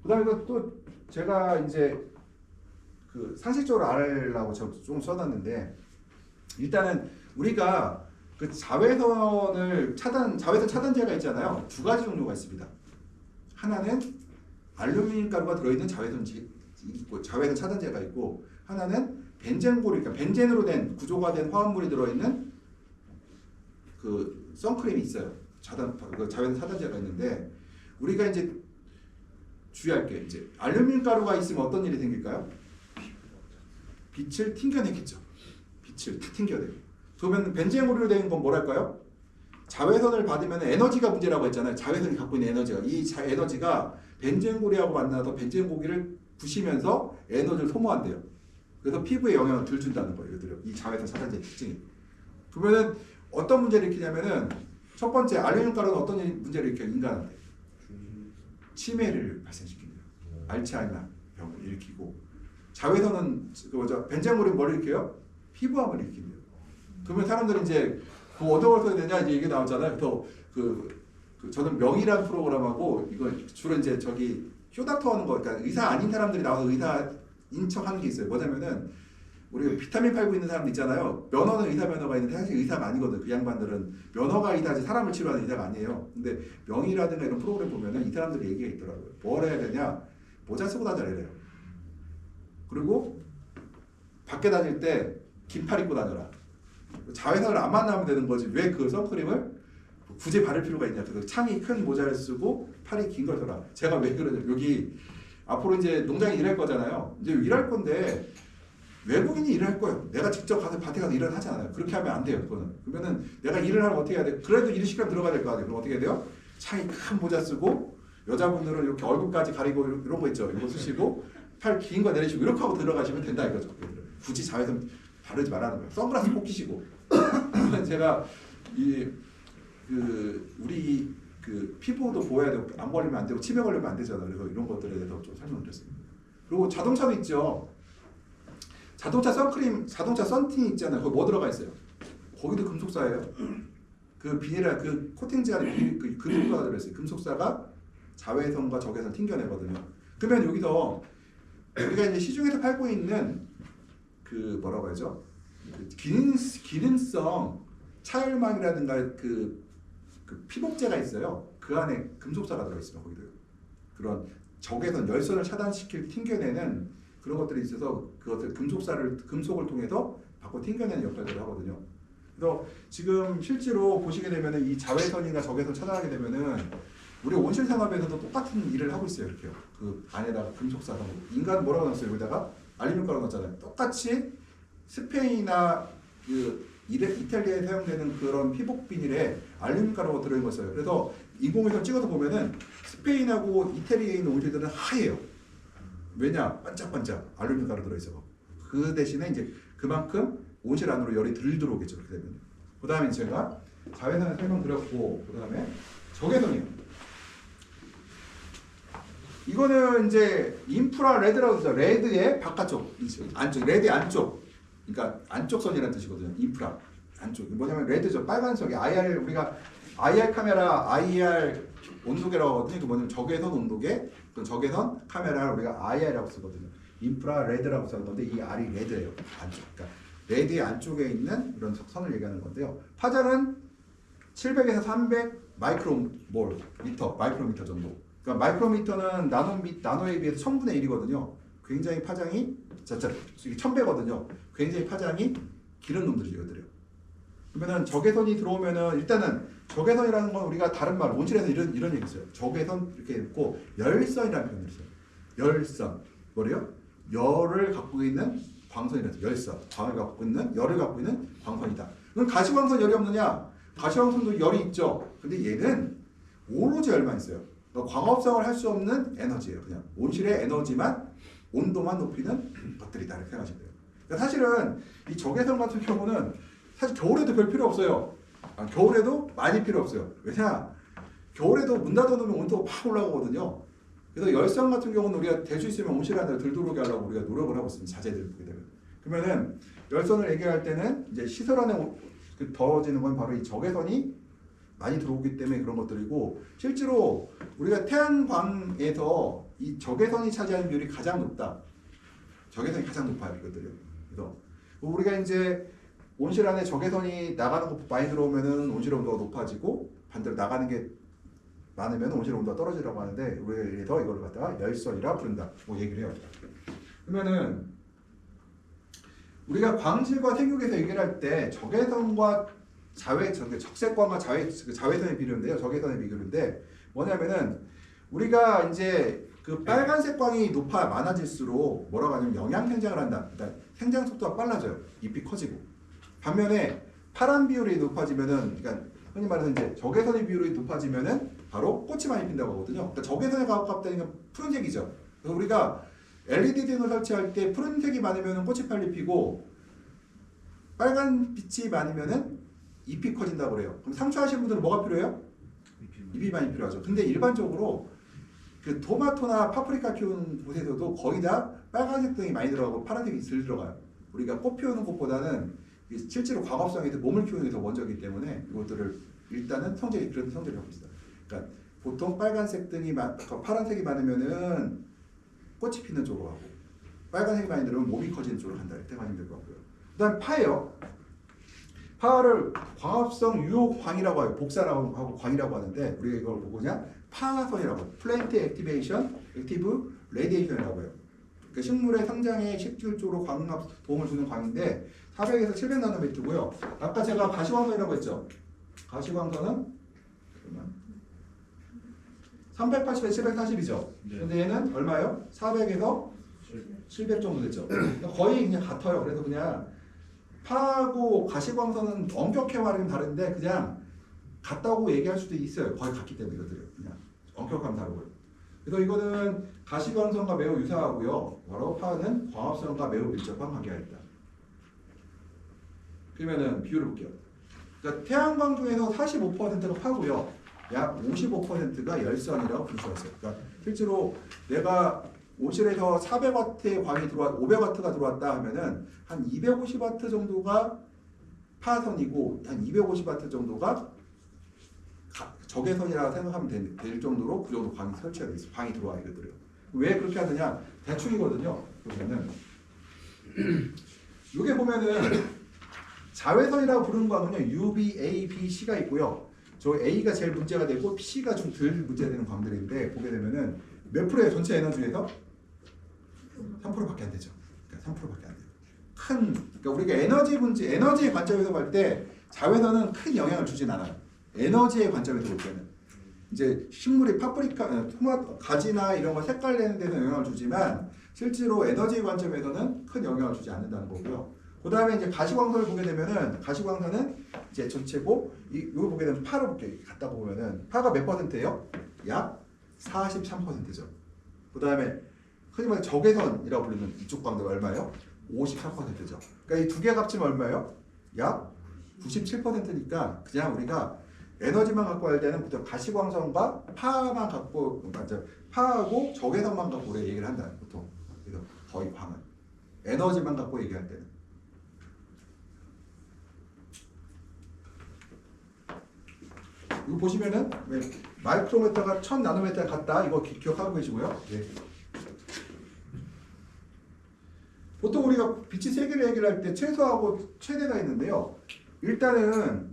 그다음에 또 제가 이제 그 상식적으로 알려고 좀 써놨는데, 일단은 우리가 그 자외선 차단제가 있잖아요. 두 가지 종류가 있습니다. 하나는 알루미늄 가루가 들어있는 자외선 차단제가 있고, 하나는 벤젠고리, 그러니까 벤젠으로 된 구조가 된 화합물이 들어있는 그 선크림이 있어요. 자외선 차단제가 있는데, 우리가 이제 주의할 게, 이제 알루미늄 가루가 있으면 어떤 일이 생길까요? 빛을 튕겨내겠죠. 빛을 다 튕겨내요. 그러면 벤젠고리로 된 건 뭐랄까요? 자외선을 받으면 에너지가 문제라고 했잖아요. 자외선이 갖고 있는 에너지가, 이 에너지가 벤젠고리하고 만나서 벤젠고리를 부시면서 에너지를 소모한대요. 그래서 피부에 영향을 덜 준다는 거예요. 이 자외선 차단제 특징이. 그러면은 어떤 문제를 일으키냐면은, 첫 번째 알루미늄 가루는 어떤 문제를 일으켜요? 인간한테 치매를 발생시킨대요. 알츠하이머 병을 일으키고, 자외선은 벤젠고리는 뭘 일으켜요? 피부암을 일으킨대요. 그러면 사람들이 이제 그 어디서 써야 되냐 이제 얘기 나오잖아요. 저는 명의라는 프로그램하고, 이거 주로 이제 저기 쇼닥터 하는 거, 그러니까 의사 아닌 사람들이 나와서 의사인 척 하는 게 있어요. 뭐냐면은, 우리가 비타민 팔고 있는 사람들 있잖아요. 면허는 의사 면허가 있는데 사실 의사가 아니거든. 그 양반들은 면허가 의사지 사람을 치료하는 의사가 아니에요. 근데 명의라든가 이런 프로그램 보면은 이 사람들 얘기가 있더라고요. 뭘 해야 되냐? 모자 쓰고 다녀래요. 그리고 밖에 다닐 때 긴팔 입고 다녀라. 자외선을 안 만나면 되는 거지. 왜 그 선크림을 굳이 바를 필요가 있냐? 그래서 창이 큰 모자를 쓰고 팔이 긴 걸 써라. 제가 왜 그러냐? 여기 앞으로 이제 농장에 일할 거잖아요. 이제 일할 건데 외국인이 일을 할 거예요. 내가 직접 가서 밭에 가서 일을 하지 않아요. 그렇게 하면 안 돼요. 그거는. 그러면은 내가 일을 하면 어떻게 해야 돼? 그래도 일 시간 들어가야 될 거 아니에요. 그럼 어떻게 해야 돼요? 창이 큰 모자 쓰고, 여자분들은 이렇게 얼굴까지 가리고 이런 거 있죠. 이거 쓰시고 팔 긴 거 내리시고 이렇게 하고 들어가시면 된다 이거죠. 굳이 자외선 바르지 말라는 거예요. 선글라스 꼭 끼시고. 제가 우리 그 피부도 보호해야 되고, 안 걸리면 안 되고 치매 걸리면 안 되잖아요. 그래서 이런 것들에 대해서 좀 설명을 드렸습니다. 그리고 자동차도 있죠. 자동차 선크림, 자동차 썬팅 있잖아요. 거기 뭐 들어가 있어요? 거기도 금속사예요. 그 비닐에 그 코팅제 안에 그 금속사가 들어있어요. 금속사가 자외선과 적외선 튕겨내거든요. 그러면 여기서 우리가 이제 시중에서 팔고 있는 그 뭐라고 하죠? 그 기능성 차열망이라든가 그 피복제가 있어요. 그 안에 금속사가 들어있어요. 거기도 그런 적외선, 열선을 차단시킬 튕겨내는 그런 것들이 있어서 그것을 금속을 통해서 밖으로 튕겨내는 역할들을 하거든요. 그래서 지금 실제로 보시게 되면은 이 자외선이나 적외선 차단하게 되면은 우리 온실 산업에서도 똑같은 일을 하고 있어요. 이렇게요. 그 안에다가 금속사 넣고, 인간은 뭐라고 넣었어요? 여기다가 알루미늄 가루 넣었잖아요. 똑같이 스페인이나 그 이탈리아에 사용되는 그런 피복 비닐에 알루미늄 가루가 들어있는 거였어요. 그래서 인공위성 찍어서 보면은 스페인하고 이태리에 있는 온실들은 하얘요. 왜냐? 반짝반짝 알루미늄 가루 들어있어. 그 대신에 이제 그만큼 온실 안으로 열이 덜 들어오겠죠. 그렇게 되면. 그 다음에 제가 자외선을 설명드렸고, 그 다음에 적외선이요. 이거는 이제 인프라 레드라고 하죠. 레드의 바깥쪽, 안쪽, 레드의 안쪽. 그러니까 안쪽 선이라는 뜻이거든요. 인프라 안쪽. 뭐냐면 레드죠. 빨간색이 우리가 IR 카메라, IR 온도계라고 하거든요. 그 뭐냐면 적외선 온도계, 그 적외선 카메라를 우리가 IR이라고 쓰거든요. 인프라 레드라고 쓰는 건데, 이 R이 레드예요. 안쪽. 그러니까 레드의 안쪽에 있는 이런 선을 얘기하는 건데요. 파장은 700에서 300 마이크로미터 정도. 그러니까 마이크로미터는 나노에 비해서 1000분의 1이거든요. 굉장히 파장이 1000배거든요. 굉장히 파장이 길은 놈들이죠, 이것들이요. 그러면은 적외선이 들어오면은, 일단은 적외선이라는 건 우리가 다른 말, 온실에서 이런 얘기 있어요. 적외선 이렇게 있고, 열선이라는 표현이 있어요. 열선. 뭐래요? 열을 갖고 있는 광선이라서 열선. 열을 갖고 있는 광선이다. 그럼 가시광선 열이 없느냐? 가시광선도 열이 있죠. 근데 얘는 오로지 열만 있어요. 그러니까 광합성을 할 수 없는 에너지예요. 그냥 온실의 에너지만, 온도만 높이는 것들이다. 이렇게 생각하시면 돼요. 그러니까 사실은 이 적외선 같은 경우는 사실 겨울에도 별 필요 없어요. 겨울에도 많이 필요 없어요. 왜냐? 겨울에도 문 닫아놓으면 온도가 팍 올라가거든요. 그래서 열선 같은 경우는 우리가 될 수 있으면 온실 안에 덜 들어오게 하려고 우리가 노력을 하고 있습니다. 자재들 보게 되면. 그러면은 열선을 얘기할 때는 이제 시설 안에 더워지는 건 바로 이 적외선이 많이 들어오기 때문에 그런 것들이고, 실제로 우리가 태양광에서 이 적외선이 차지하는 비율이 가장 높다. 적외선이 가장 높아요, 이것들요. 그래서 우리가 이제 온실 안에 적외선이 나가는 거 많이 들어오면은 온실 온도가 높아지고 반대로 나가는 게 많으면 온실 온도가 떨어지라고 하는데 그래서 이걸 갖다가 열선이라 부른다. 뭐 얘기를 해요. 그러면은 우리가 광질과 생육에서 얘기를 할 때 적외선과 적색광과 자외선의 비율인데요. 적외선의 비율인데 뭐냐면은 우리가 이제 그 빨간색 광이 많아질수록 뭐라고 하냐면 영양 생장을 한다. 그러니까 생장 속도가 빨라져요. 잎이 커지고. 반면에 파란 비율이 높아지면은 그러니까 흔히 말해서 이제 적외선의 비율이 높아지면은 바로 꽃이 많이 핀다고 하거든요. 그러니까 적외선에 가깝다니까 푸른색이죠. 그래서 우리가 LED 등을 설치할 때 푸른색이 많으면은 꽃이 빨리 피고 빨간 빛이 많으면은 잎이 커진다고 그래요. 그럼 상추하시는 분들은 뭐가 필요해요? 잎이 많이 필요하죠. 근데 일반적으로 그 토마토나 파프리카 키우는 곳에서도 거의 다 빨간색 등이 많이 들어가고 파란색이 덜 들어가요. 우리가 꽃 피우는 것보다는 실제로 광합성에서 몸을 키우는 게 더 먼저이기 때문에 이것들을 일단은 그런 성질을 갖고 있어요. 그러니까 보통 빨간색 등이 파란색이 많으면은 꽃이 피는 쪽으로 가고 빨간색이 많이 들으면 몸이 커지는 쪽으로 간다. 이렇게 생각하시면 될 것 같고요. 그다음 파예요. 파를 광합성 유효광이라고 해요. 복사라고 하고 광이라고 하는데 우리가 이걸 뭐냐? 파선이라고 해요. 플랜트 액티베이션, 액티브 레디에이션이라고 해요. 그러니까 식물의 성장에 실질적으로 광합 도움을 주는 광인데 400에서 700나노미터고요. 아까 제가 가시광선이라고 했죠. 가시광선은 380에서 740이죠. 네. 근데 얘는 얼마예요? 400에서 700 정도 됐죠. 거의 그냥 같아요. 그래서 그냥 파하고 가시광선은 엄격해와는 다른데 그냥 같다고 얘기할 수도 있어요. 거의 같기 때문에 이것들이 그냥 엄격하면 다르고요. 그래서 이거는 가시광선과 매우 유사하고요. 바로 파는 광합성과 매우 밀접한 관계가 있다. 그러면은 비율을 볼게요. 그러니까 태양광 중에서 45%가 파고요. 약 55%가 열선이라고 볼 수가 있어요. 그러니까 실제로 내가 온실에서 400W의 광이 500W가 들어왔다 하면은 한 250W 정도가 파선이고 한 250W 정도가 적외선이라고 생각하면 될 정도로 그 정도 광이 설치가 돼 있어요. 광이 들어와 이것들이요. 왜 그렇게 하느냐? 대충이거든요. 그러면은 이게 보면은 자외선이라고 부르는 광은요 UV, A, B, C가 있고요. 저 A가 제일 문제가 되고 C가 좀 덜 문제가 되는 광들인데 보게 되면은 몇 프로예요? 전체 에너지에서? 3%밖에 안 되죠. 그러니까 3%밖에 안 돼요. 그러니까 우리가 에너지의 관점에서 볼 때 자외선은 큰 영향을 주진 않아요. 에너지의 관점에서 볼 때는 이제 식물이 파프리카, 토마토, 가지나 이런 거 색깔 내는 데는 영향을 주지만 실제로 에너지의 관점에서는 큰 영향을 주지 않는다는 거고요. 그 다음에 이제 가시광선을 보게 되면은 가시광선은 이제 전체고 이거 보게 되면 파를 볼게요. 갖다 보면은 파가 몇 %예요? 약 43%죠. 그 다음에 흔히 말해 적외선이라고 부르는 이쪽 광대가 얼마예요? 53%죠. 그러니까 이 두 개 합치면 얼마예요? 약 97%니까 그냥 우리가 에너지만 갖고 할 때는 보통 가시광선과 파만 갖고 맞죠? 파하고 적외선만 갖고 우리가 얘기를 한다. 보통 그래서 거의 광은 에너지만 갖고 얘기할 때는. 이거 보시면은 마이크로미터가 1000나노미터 같다. 이거 기억하고 계시고요. 네. 보통 우리가 빛의 세기를 얘기를 할 때 최소하고 최대가 있는데요. 일단은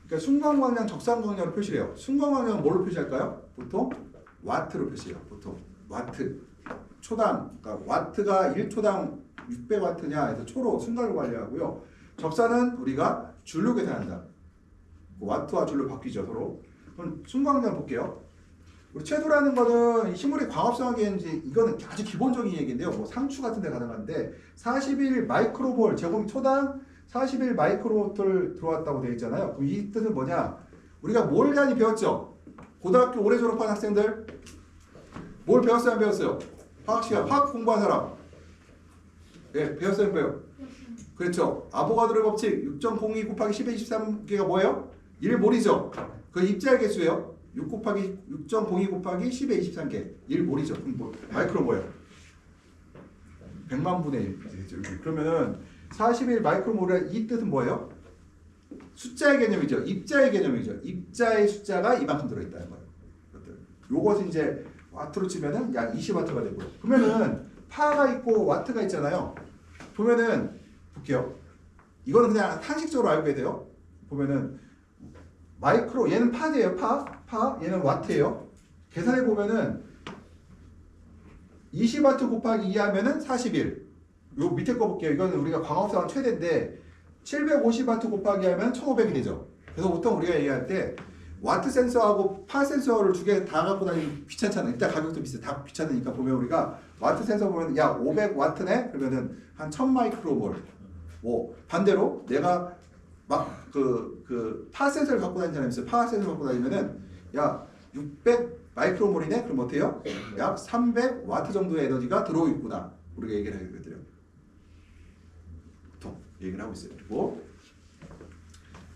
그러니까 순광광량, 적산광량으로 표시를 해요. 순광광량은 뭘로 표시할까요? 보통 와트로 표시해요. 보통 와트. 초당, 그러니까 와트가 1초당 600와트냐 해서 초로 순간으로 관리하고요. 적산은 우리가 줄로 계산한다. 와트와 줄로 바뀌죠 서로. 그럼 순광량 볼게요. 우리 채도라는 거는 식물이 광합성하게인지 이거는 아주 기본적인 얘기인데요. 뭐 상추 같은 데 가능한데 41 마이크로볼 제곱 초당 41 마이크로볼 들어왔다고 되어 있잖아요. 그럼 이 뜻은 뭐냐? 우리가 뭘 많이 배웠죠? 고등학교 올해 졸업한 학생들 뭘 배웠어요? 안 배웠어요? 화학 시간, 화학 공부한 사람. 네, 배웠어요? 안 배워요? 그렇죠. 아보가드로 법칙 6.02 곱하기 10의 23개가 뭐예요? 1몰이죠. 그 입자의 개수예요. 6 곱하기 6.02 곱하기 10의 23개 1몰이죠. 그럼 뭐, 마이크로 뭐예요? 100만 분의 1 되죠. 그러면은 41 마이크로몰의 이 뜻은 뭐예요? 숫자의 개념이죠. 입자의 개념이죠. 입자의 숫자가 이만큼 들어있다는 거예요. 요것은 이제 와트로 치면은 약 20와트가 되고요. 그러면은 파가 있고 와트가 있잖아요. 보면은 볼게요. 이거는 그냥 상식적으로 알고 계세요. 돼요. 보면은 마이크로 얘는 파예요. 파 얘는 와트예요. 계산해 보면은 20와트 곱하기 2 하면은 41. 요 밑에 거 볼게요. 이거는 우리가 광합성 최대인데 750와트 곱하기 하면 1500이 되죠. 그래서 보통 우리가 얘기할 때 와트 센서하고 파 센서를 두 개 다 갖고 다니기 귀찮잖아. 일단 가격도 비싸. 다 귀찮으니까 보면 우리가 와트 센서 보면 야 500와트네? 그러면은 한 1000마이크로몰. 뭐 반대로 내가 막 파 센서를 갖고 다니는 사람이 있어요. 파 센서 갖고 다니면은 야 600 마이크로몰이네? 그럼 어때요? 약 300와트 정도의 에너지가 들어오고 있구나. 우리가 얘기를 하게 되거든요. 보통 얘기를 하고 있어요. 그리고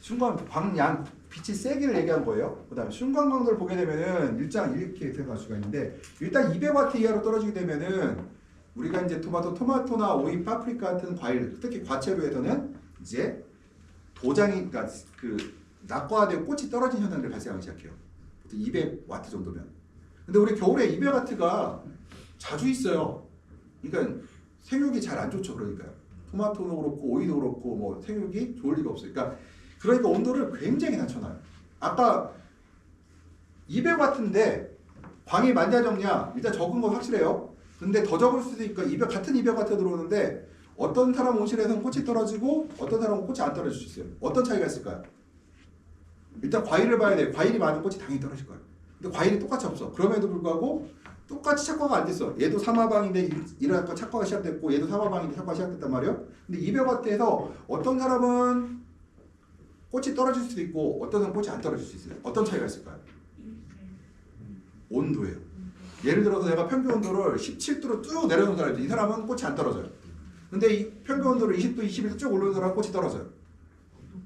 순간 광양 빛이 세기를 얘기한 거예요. 그 다음에 순간 강도를 보게 되면은 일장 이렇게 생각할 수가 있는데 일단 200와트 이하로 떨어지게 되면은 우리가 이제 토마토나 오이, 파프리카 같은 과일, 특히 과채류에서는 이제 도장이 그러니까 그 낙과되고 꽃이 떨어진 현상들이 발생하기 시작해요. 200와트 정도면. 근데 우리 겨울에 200와트가 자주 있어요. 그러니까 생육이 잘 안 좋죠. 그러니까요. 토마토도 그렇고 오이도 그렇고 뭐 생육이 좋을 리가 없어요. 그러니까 온도를 굉장히 낮춰놔요. 아까 200와트인데 광이 많냐 적냐 일단 적은 건 확실해요. 근데 더 적을 수도 있고 같은 200와트 들어오는데 어떤 사람 온실에서는 꽃이 떨어지고 어떤 사람은 꽃이 안 떨어질 수 있어요. 어떤 차이가 있을까요? 일단 과일을 봐야 돼요. 과일이 많은 꽃이 당연히 떨어질 거예요. 근데 과일이 똑같이 없어. 그럼에도 불구하고 똑같이 착화가 안 됐어. 얘도 삼화방인데 이런 착화가 시작됐고 얘도 삼화방인데 착화가 시작됐단 말이에요. 근데 200와트에서 어떤 사람은 꽃이 떨어질 수도 있고 어떤 사람은 꽃이 안 떨어질 수 있어요. 어떤 차이가 있을까요? 온도예요. 예를 들어서 내가 평균 온도를 17도로 쭉 내려놓은 사람인데 이 사람은 꽃이 안 떨어져요. 근데 이 평균 온도를 20도, 21도 쭉 올려놓은 사람은 꽃이 떨어져요.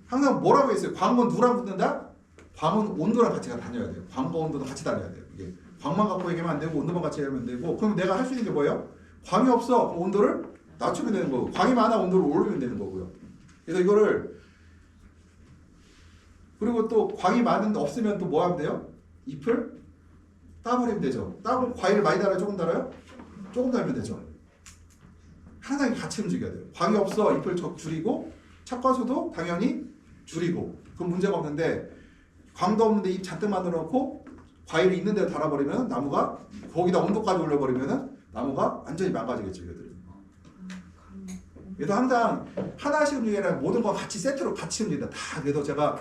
항상 뭐라고 했어요? 광은 누구랑 붙는다? 광은 온도랑 같이 다녀야 돼요. 광과 온도도 같이 다녀야 돼요. 이게 광만 갖고 얘기하면 안 되고 온도만 같이 얘기하면 되고 그럼 내가 할 수 있는 게 뭐예요? 광이 없어. 그럼 온도를 낮추면 되는 거고 광이 많아 온도를 올리면 되는 거고요. 그래서 이거를 그리고 또 광이 많은데 없으면 또 뭐 하면 돼요? 잎을 따버리면 되죠. 따고 과일을 많이 달아요? 조금 달아요? 조금 달면 되죠. 항상 같이 움직여야 돼요. 광이 없어 잎을 줄이고 착과수도 당연히 줄이고 그건 문제가 없는데 광도 없는데 잎 잔뜩 만들어 놓고 과일이 있는 데로 달아버리면 나무가 거기다 온도까지 올려버리면 나무가 완전히 망가지겠죠. 이것들이. 그래서 항상 하나씩 움직이라 모든 거 같이 세트로 같이 움직인다. 다 그래서 제가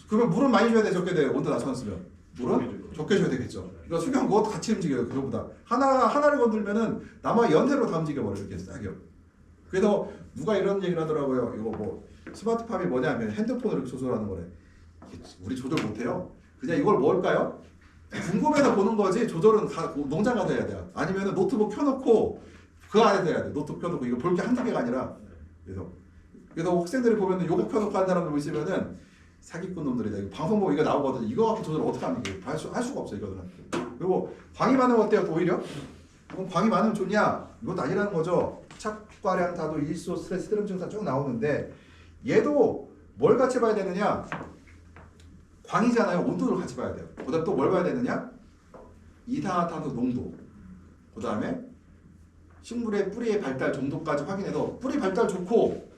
그러면 물은 많이 줘야 돼 적게 돼 온도 낮춰놨으면 물은 적게 줘야 되겠죠. 그러니까 수경 그것도 같이 움직여요. 그거보다 하나를 건들면은 나무가 연대로 다 움직여버려 이렇게 싹요. 그래서 누가 이런 얘기를 하더라고요. 이거 뭐 스마트팜이 뭐냐면 핸드폰으로 이렇게 조절하는 거래. 우리 조절 못해요. 그냥 이걸 뭘까요? 궁금해서 보는 거지 조절은 농장 가서 해야 돼요. 아니면 노트북 켜놓고 그 안에서 해야 돼. 노트북 켜놓고 이거 볼 게 한두 개가 아니라 그래서 학생들이 보면은 요거 켜놓고 한 사람들 보시면은 사기꾼 놈들이다. 이거 방송 보고 이거 나오거든. 이거 갖고 조절 어떻게 하는 게 할 수가 없어 이거는. 그리고 광이 많으면 어때요? 또 오히려? 그럼 광이 많으면 좋냐? 이것도 아니라는 거죠. 착과량 다도 일소 스트레스 스트렘 증상 쭉 나오는데 얘도 뭘 같이 봐야 되느냐? 광이잖아요. 온도를 같이 봐야 돼요. 그다음 또 뭘 봐야 되느냐? 이산화탄소 농도. 그다음에 식물의 뿌리의 발달 정도까지 확인해서 뿌리 발달 좋고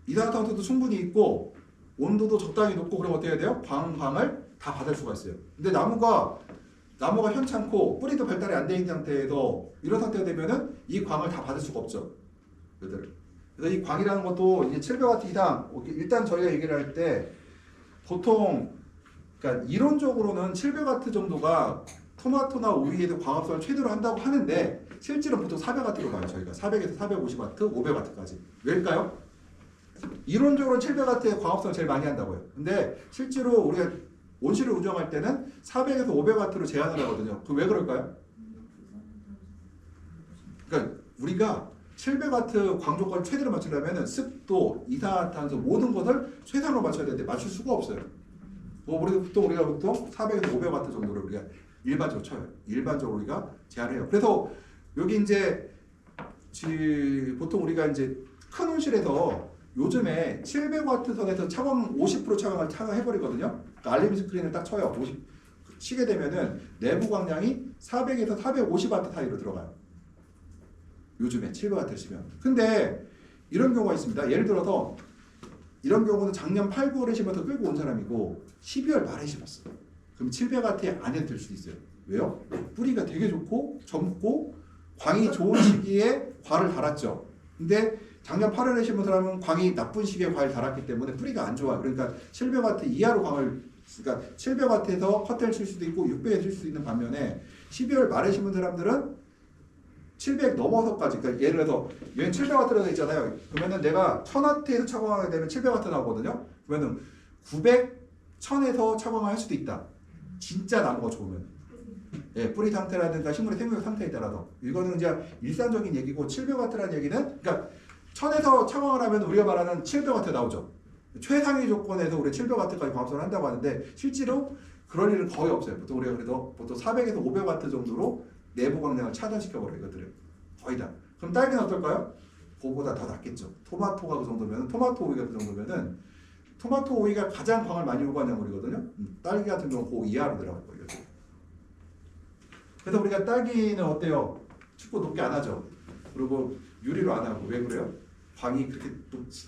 이산화탄소도 충분히 있고 온도도 적당히 높고 그러면 어떻게 해야 돼요? 광을 다 받을 수가 있어요. 근데 나무가 현찮고 뿌리도 발달이 안 돼 있는 상태에서 이런 상태가 되면은 이 광을 다 받을 수가 없죠. 그래서 이 광이라는 것도 이제 700와트 이상 일단 저희가 얘기를 할 때 보통 그러니까 이론적으로는 700와트 정도가 토마토나 오이에도 광합성을 최대로 한다고 하는데 실제로 보통 400와트로 가요. 저희가 400에서 450와트, 500와트까지. 왜일까요? 이론적으로 700와트의 광합성을 제일 많이 한다고요. 근데 실제로 우리가 온실을 운영할 때는 400에서 500와트로 제한을 하거든요. 그 왜 그럴까요? 그러니까 우리가 700와트 광조건을 최대로 맞추려면 습도, 이산화탄소 모든 것을 최상으로 맞춰야 되는데 맞출 수가 없어요. 보통 우리가 400에서 500와트 정도를 우리가 일반적으로 쳐요. 일반적으로 우리가 제한을 해요. 그래서 여기 이제 보통 우리가 이제 큰 온실에서 요즘에 700와트 선에서 차광 50% 차광을 차가해버리거든요. 그러니까 알림 스크린을 딱 쳐요. 치게 되면은 내부 광량이 400에서 450W 사이로 들어가요. 요즘에 700W 치면. 근데 이런 경우가 있습니다. 예를 들어서 이런 경우는 작년 8, 9월에 심어서 끌고 온 사람이고 12월 말에 심었어. 그럼 700W 안에 들 수 있어요. 왜요? 뿌리가 되게 좋고 젊고 광이 좋은 시기에 과를 달았죠. 근데 작년 8월에 심은 사람은 광이 나쁜 시기에 과를 달았기 때문에 뿌리가 안 좋아. 그러니까 700W 이하로 광을, 그러니까 700W에서 컷대를 칠 수도 있고 600에 칠 수도 있는 반면에 12월 말에 심은 사람들은 700 넘어서까지, 그러니까 예를 들어서 얘는 700W라고 있잖아요. 그러면은 내가 1000W에서 차광하게 되면 700W 나오거든요. 그러면은 900, 1000에서 차광을 할 수도 있다. 진짜 나무가 좋으면. 예, 뿌리 상태라든가 식물의 생명 상태에 따라서. 이거는 이제 일상적인 얘기고 700W라는 얘기는, 그러니까 1000에서 차광을 하면 우리가 말하는 700W 나오죠. 최상위 조건에서 우리 700W까지 광합성을 한다고 하는데 실제로 그럴 일은 거의 없어요. 보통 우리가 그래도 보통 400에서 500W 정도로 내부 광량을 차단시켜버려요. 이것들은 거의 다. 그럼 딸기는 어떨까요? 그거보다 더 낫겠죠. 토마토가 그 정도면, 토마토 오이가 그 정도면은, 토마토 오이가 가장 광을 많이 요구하는 물이거든요. 딸기 같은 경우는 그 이하로 들어갈 거예요. 그래서 우리가 딸기는 어때요? 춥고 높게 안 하죠. 그리고 유리로 안 하고. 왜 그래요? 광이 그렇게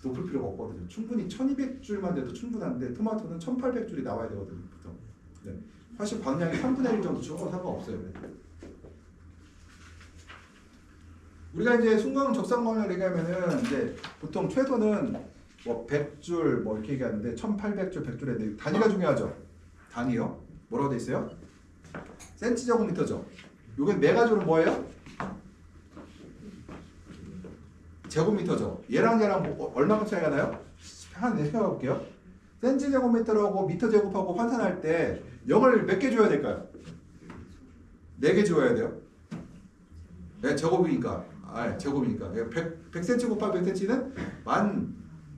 높을 필요가 없거든요. 충분히 1200줄만 돼도 충분한데 토마토는 1800줄이 나와야 되거든요. 보통. 네. 사실 광량이 3분의 1 정도 줄어도 상관없어요. 우리가 이제 순광 적상광을 얘기하면은 이제 보통 최소는 뭐 100줄 뭐 이렇게 얘기하는데 1800줄, 100줄 했는데 단위가 중요하죠. 단위요. 뭐라고 돼 있어요? 센티제곱미터죠. 요게 메가줄은 뭐예요? 제곱미터죠. 얘랑 얼마큼 차이가 나요? 하나 생각해 볼게요. 센티제곱미터하고 미터 제곱하고 환산할 때 0을 몇 개 줘야 될까요? 4개 줘야 돼요. 네, 제곱이니까. 제곱이니까. 100cm 곱하기 100cm는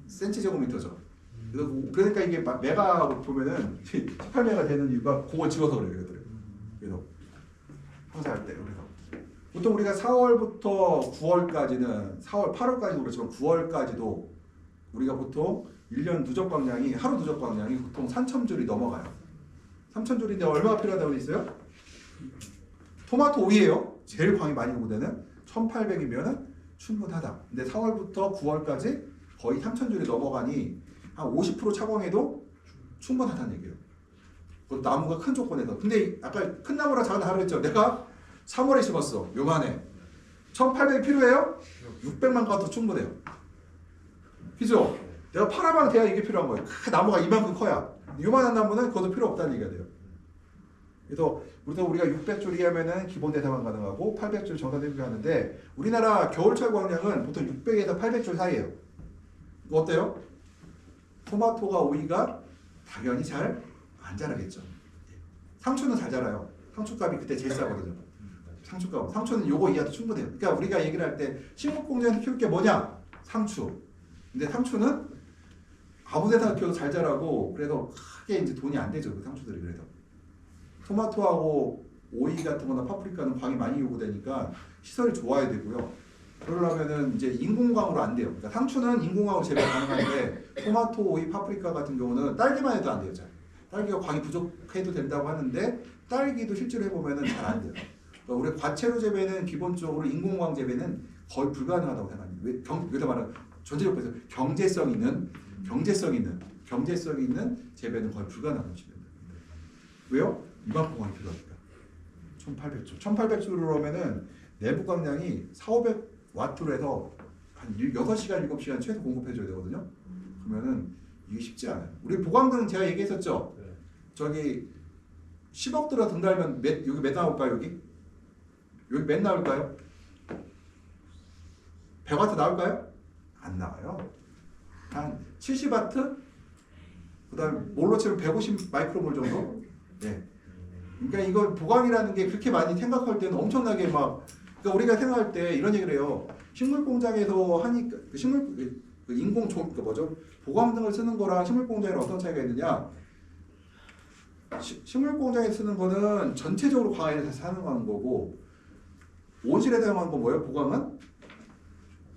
1000cm제곱미터죠. 그러니까 이게 메가 보면은 18메가 되는 이유가 그걸 집어서 그래요. 그래서 항상 할 때. 그래서 보통 우리가 4월부터 9월까지는 4월, 8월까지도 그렇지만 9월까지도 우리가 보통 1년 누적 광량이, 하루 누적 광량이 보통 3000줄이 넘어가요. 3000줄인데 얼마가 필요하다고 돼 있어요? 토마토 오이예요. 제일 광이 많이 요구되는 1800이면은 충분하다. 근데 4월부터 9월까지 거의 3000줄이 넘어가니 한 50% 차광해도 충분하다는 얘기예요. 그 나무가 큰 조건에서. 근데 아까 큰 나무랑 작은 나무를 했죠. 내가 3월에 심었어. 요만해. 1800이 필요해요? 600만 가도 충분해요. 그죠? 내가 파라방 돼야 이게 필요한 거예요. 나무가 이만큼 커야. 요만한 나무는 그것도 필요 없다는 얘기가 돼요. 그래서 우리가 600줄 이하면은 기본 대사만 가능하고 800줄 정상 대비 하는데 우리나라 겨울철 광량은 보통 600에서 800줄 사이예요. 이거 어때요? 토마토가 오이가 당연히 잘 안 자라겠죠. 상추는 잘 자라요. 상추값이 그때 제일 싸거든요. 상추값. 상추는 요거 이하도 충분해요. 그러니까 우리가 얘기를 할 때 식물공장에서 키울 게 뭐냐? 상추. 근데 상추는 아무 데나 키워도 잘 자라고 그래서 크게 이제 돈이 안 되죠. 그 상추들이. 그래서 토마토하고 오이 같은 거나 파프리카는 광이 많이 요구되니까 시설이 좋아야 되고요. 그러려면은 이제 인공광으로 안 돼요. 그러니까 상추는 인공광으로 재배 가능한데 토마토, 오이, 파프리카 같은 경우는 딸기만 해도 안 돼요. 잘. 딸기가 광이 부족해도 된다고 하는데 딸기도 실제로 해보면은 잘 안 돼요. 그러니까 우리 과채로 재배는 기본적으로 인공광 재배는 거의 불가능하다고 생각합니다. 여기서 말하는 전체적으로 경제성 있는 재배는 거의 불가능한 것입니다. 왜요? 이만큼 광이 필요하니까. 1800줄. 1800줄로 하면은 내부 광량이 4,500W로 해서 한 6시간, 7시간 최소 공급해줘야 되거든요. 그러면은 이게 쉽지 않아요. 우리 보강등은 제가 얘기했었죠. 네. 저기 10억 들어 등 달면 여기 몇 나올까요? 여기 몇 나올까요? 100W 나올까요? 안 나와요. 한 70W? 그 다음에 몰로 치면 150 마이크로몰 정도? 네. 그러니까 이거 보강이라는 게 그렇게 많이 생각할 때는 엄청나게 막, 그러니까 우리가 생각할 때 이런 얘기를 해요. 식물 공장에서 하니까 인공 그러니까 뭐죠? 보강 등을 쓰는 거랑 식물 공장이랑 어떤 차이가 있느냐? 식물 공장에 쓰는 거는 전체적으로 광을 사용하는 거고 온실에 사용하는 건 뭐예요? 보강은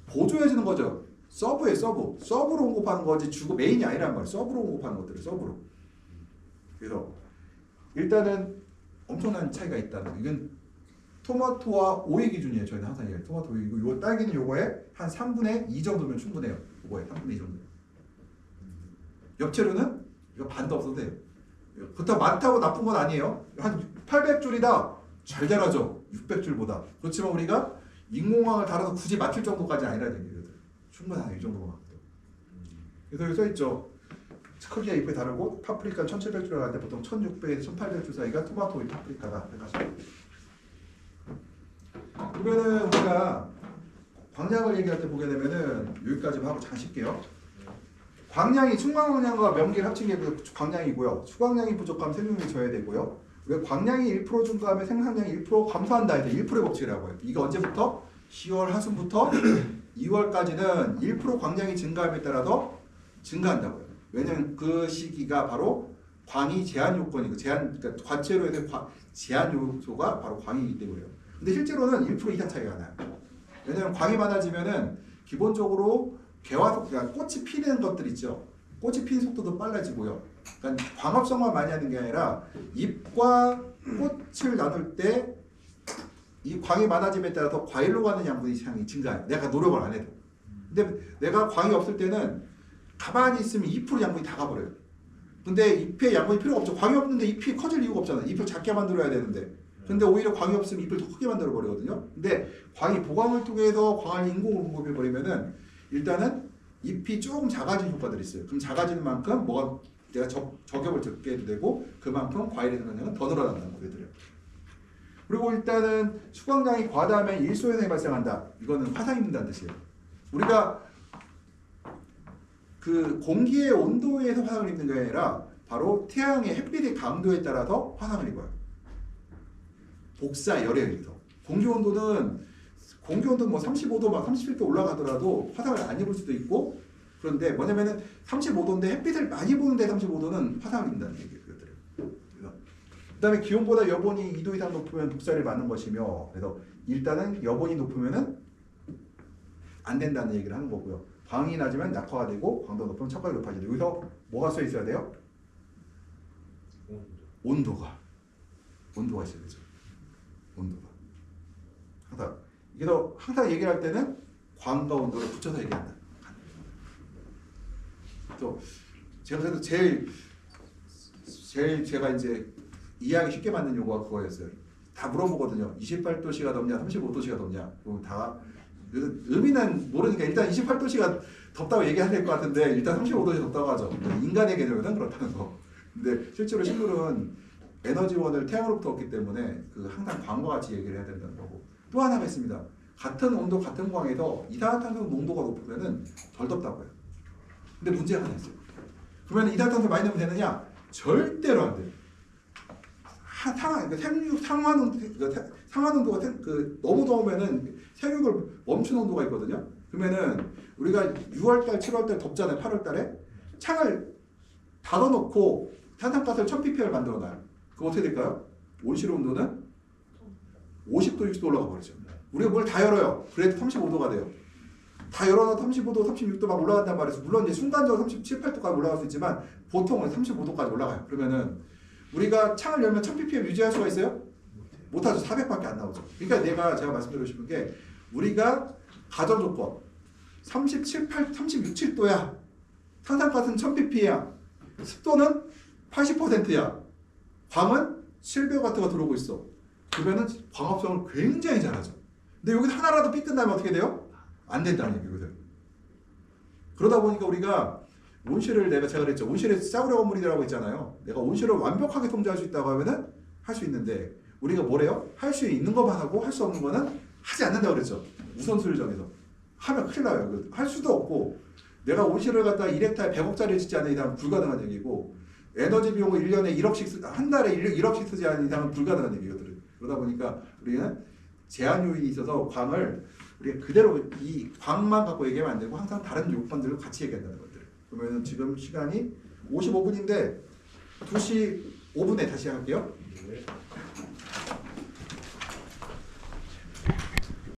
보조해 주는 거죠. 서브에 서브로 공급하는 거지 주고 메인이 아니란 말이에요. 서브로 공급하는 것들을 서브로. 그래서 일단은 엄청난 차이가 있다는 거. 이건 토마토와 오이 기준이에요. 저희는 항상 얘기해요. 토마토 오이고 요 딸기는 요거에 한 3분의 2 정도면 충분해요. 요거에 3분의 2 정도. 엽채류는 이거 반도 없어도 돼요. 그렇다고 많다고 나쁜 건 아니에요. 한 800줄이다. 잘 자라죠. 600줄보다. 그렇지만 우리가 인공황을 달아서 굳이 맞출 정도까지는 아니라는 얘기거든. 충분하네. 이 정도만. 그래서 여기 써있죠. 크기가 잎이 다르고 파프리카는 1700줄 하는데 보통 1600에서 1800줄 사이가 토마토 파프리카다 해가지고. 그러면은 우리가 광량을 얘기할 때 보게 되면은 여기까지만 하고 잘 쉴게요. 광량이 충광량과 명기를 합친 게 그 광량이고요. 수광량이 부족하면 생성량이 져야 되고요. 왜 광량이 1% 증가하면 생산량이 1% 감소한다 해서 1%의 법칙이라고 해요. 이게 언제부터? 10월 하순부터 2월까지는 1% 광량이 증가함에 따라서 증가한다고요. 왜냐면 그 시기가 바로 광이 제한 요건이고 그러니까 과체로에서 제한 요소가 바로 광이기 때문에요. 근데 실제로는 1% 이상 차이가 나요. 왜냐면 광이 많아지면은 기본적으로 개화 속도, 그러니까 꽃이 피는 것들 있죠. 꽃이 피는 속도도 빨라지고요. 그러니까 광합성만 많이 하는 게 아니라 잎과 꽃을 나눌 때 이 광이 많아짐에 따라서 과일로 가는 양분의 양이 증가해요. 내가 노력을 안 해도. 근데 내가 광이 없을 때는 가만히 있으면 2% 양분이 다 가버려요. 근데 잎에 양분이 필요가 없죠. 광이 없는데 잎이 커질 이유가 없잖아요. 잎을 작게 만들어야 되는데. 근데 오히려 광이 없으면 잎을 더 크게 만들어 버리거든요. 근데 광이 보광을 통해서 광을 인공으로 공급해 버리면은 일단은 잎이 조금 작아지는 효과들이 있어요. 그럼 작아지는 만큼 뭐가 내가 저격을 적게 해도 되고 그만큼 과일의 생산량은 더 늘어난다는 거예요. 그리고 일단은 수광량이 과다하면 일소현상이 발생한다. 이거는 화상이 입는다는 뜻이에요. 우리가 그 공기의 온도에 의해서 화상을 입는 게 아니라 바로 태양의 햇빛의 강도에 따라서 화상을 입어요. 복사 열에 의해서. 공기 온도는 뭐 35도 막 37도 올라가더라도 화상을 안 입을 수도 있고, 그런데 뭐냐면은 35도인데 햇빛을 많이 보는데 35도는 화상을 입는다는 얘기예요. 그 다음에 기온보다 여본이 2도 이상 높으면 복사를 맞는 것이며, 그래서 일단은 여본이 높으면은 안 된다는 얘기를 하는 거고요. 광이 낮으면 낙화가 되고 광도가 높으면 척각이 높아지죠. 여기서 뭐가 써 있어야 돼요? 온도가 있어야 되죠. 온도가. 그래서 항상 얘기를 할 때는 광과 온도를 붙여서 얘기한다. 또 제가 그래도 제일 제가 이제 이해하기 쉽게 만든 요구가 그거였어요. 다 물어보거든요. 28도씨가 덥냐, 35도씨가 덥냐. 그럼 다 의미는 모르니까 일단 28도씨가 덥다고 얘기해야 될 것 같은데 일단 35도씨 덥다고 하죠. 인간의 개념에는 그렇다는 거. 근데 실제로 식물은 에너지원을 태양으로부터 얻기 때문에 그 항상 광과 같이 얘기를 해야 된다는 거고. 또 하나가 있습니다. 같은 온도, 같은 광에서 이산화탄소 농도가 높으면은 덜 덥다고 해요. 근데 문제가 하나 있어요. 그러면 이산화탄소 많이 넣으면 되느냐? 절대로 안 돼요. 상한 온도가 너무 더우면은 생육을 멈춘 온도가 있거든요. 그러면은 우리가 6월달, 7월달 덥잖아요. 8월달에 창을 닫아놓고 산산가스를 1000ppm을 만들어놔요. 그럼 어떻게 될까요? 온실 온도는 50도, 60도 올라가 버리죠. 우리가 뭘 다 열어요. 그래도 35도가 돼요. 다 열어놔도 35도, 36도 막 올라간단 말이죠. 물론 이제 순간적으로 37, 8도까지 올라갈 수 있지만 보통은 35도까지 올라가요. 그러면은 우리가 창을 열면 1000ppm 유지할 수가 있어요? 못하죠. 400밖에 안 나오죠. 그러니까 제가 말씀드리고 싶은 게 우리가 가정 조건 36, 7도야. 탄산가스는 1000ppm야. 습도는 80%야. 광은 700W가 들어오고 있어. 그러면은 광합성을 굉장히 잘하죠. 근데 여기서 하나라도 삐끗나면 어떻게 돼요? 안 된다는 얘기거든. 그러다 보니까 우리가 온실을 제가 그랬죠. 온실에 싸구려 건물이라고 있잖아요. 내가 온실을 완벽하게 통제할 수 있다고 하면은 할 수 있는데 우리가 뭐래요? 할 수 있는 것만 하고 할 수 없는 거는 하지 않는다고 그랬죠. 우선순위를 정해서. 하면 큰일 나요. 할 수도 없고 내가 온실을 갖다 1헥타에 100억짜리 짓지 않는 이상은 불가능한 얘기고 에너지 비용을 1년에 1억씩 한 달에 1억씩 쓰지 않는 이상은 불가능한 얘기거든. 그러다 보니까 우리는 제한 요인이 있어서 광을 우리가 그대로 이 광만 갖고 얘기하면 안 되고 항상 다른 요건들을 같이 얘기한다는 것들. 그러면 지금 시간이 55분인데 2시 5분에 다시 할게요. 네.